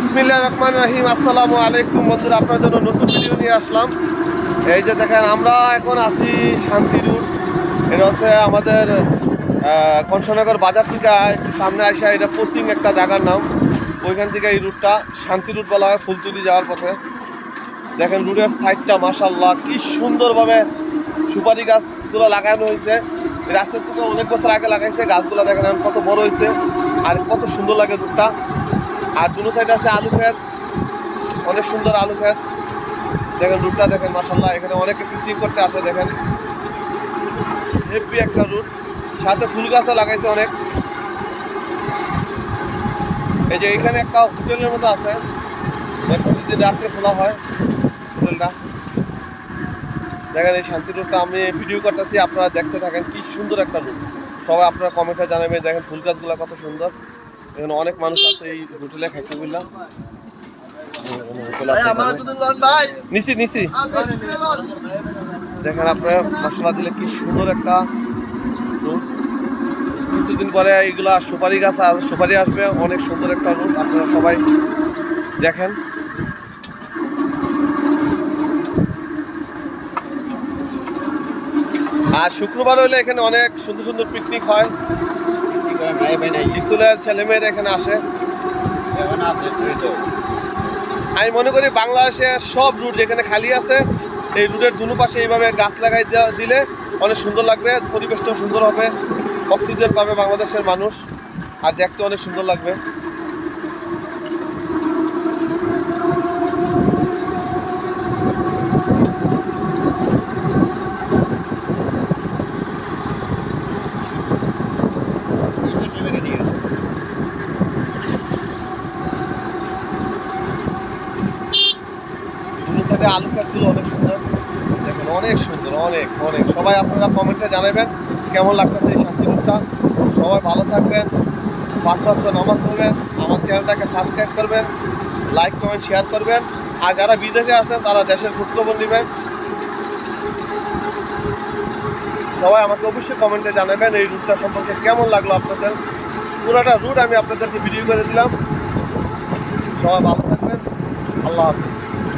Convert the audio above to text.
বিসমিল্লাহির রহমানির রহিম। আসসালামু আলাইকুম বন্ধুরা, আপনার জন্য নতুন ভিডিও নিয়ে আসলাম। এই যে দেখেন, আমরা এখন আছি শান্তি রুট। এটা হচ্ছে আমাদের কংসনগর বাজার থেকে একটু সামনে আসা, এটা পশ্চিম একটা জায়গার নাম। ওইখান থেকে এই রুটটা শান্তি রুট বলা হয়, ফুলতুলি যাওয়ার পথে। দেখেন রুটের সাইডটা মাশাআল্লাহ কি সুন্দরভাবে সুপারি গাছগুলো লাগানো হয়েছে। রাস্তার থেকে অনেক বছর আগে লাগাইছে, গাছগুলো দেখেন কত বড় হয়েছে আর কত সুন্দর লাগে রুটটা। আর দুটো সাইড আছে আলু ক্ষেত, অনেক সুন্দর আলু ক্ষেত। দেখেন রুটটা দেখেন মাশাআল্লাহ, এখানে অনেকে পিকনিক করতে আসে। দেখেন হেভি একটা রুট, সাথে ফুল গাছও লাগাইছে অনেক। এই যে এখানে একটা হোটেলের মতো আছে, প্রতিদিন রাত্রে খোলা হয় হোটেলটা। দেখেন এই শান্তি রুটটা আমি ভিডিও করতেছি, আপনারা দেখতে থাকেন। কি সুন্দর একটা রুট, সবাই আপনারা কমেন্টে জানাবেন। দেখেন ফুল গাছগুলো কত সুন্দর। এখানে অনেক মানুষ আছে এই হোটেলে খাইতে বললাম। নিচি নিচি দেখেন আপনার মশলা দিলে কি সুন্দর একটা রুট। কিছুদিন পরে এইগুলা সুপারি গাছ সুপারি আসবে, অনেক সুন্দর একটা রুট, আপনারা সবাই দেখেন। আর শুক্রবার হইলে এখানে অনেক সুন্দর সুন্দর পিকনিক হয়, স্কুলের ছেলেমেয়েরা এখানে আসে। আমি মনে করি বাংলাদেশের সব রুট যেখানে খালি আছে, এই রুটের দুনো পাশে এইভাবে গাছ লাগাই দিলে অনেক সুন্দর লাগবে, পরিবেশটাও সুন্দর হবে, অক্সিজেন পাবে বাংলাদেশের মানুষ, আর দেখতে অনেক সুন্দর লাগবে। আলু ক্ষেতগুলো অনেক সুন্দর, দেখেন অনেক সুন্দর, অনেক অনেক। সবাই আপনারা কমেন্টে জানাবেন কেমন লাগতেছে এই শান্তি রুটটা। সবাই ভালো থাকবেন, 5 ওয়াক্ত নামাজ পড়বেন, আমার চ্যানেলটাকে সাবস্ক্রাইব করবেন, লাইক কমেন্ট শেয়ার করবেন। আর যারা বিদেশে আছেন তারা দেশের খোঁজখবর নেবেন। সবাই আমাকে অবশ্যই কমেন্টে জানাবেন এই রুটটা সম্পর্কে কেমন লাগলো আপনাদের। পুরোটা রুট আমি আপনাদেরকে ভিডিও করে দিলাম। সবাই ভালো থাকবেন, আল্লাহ হাফেজ।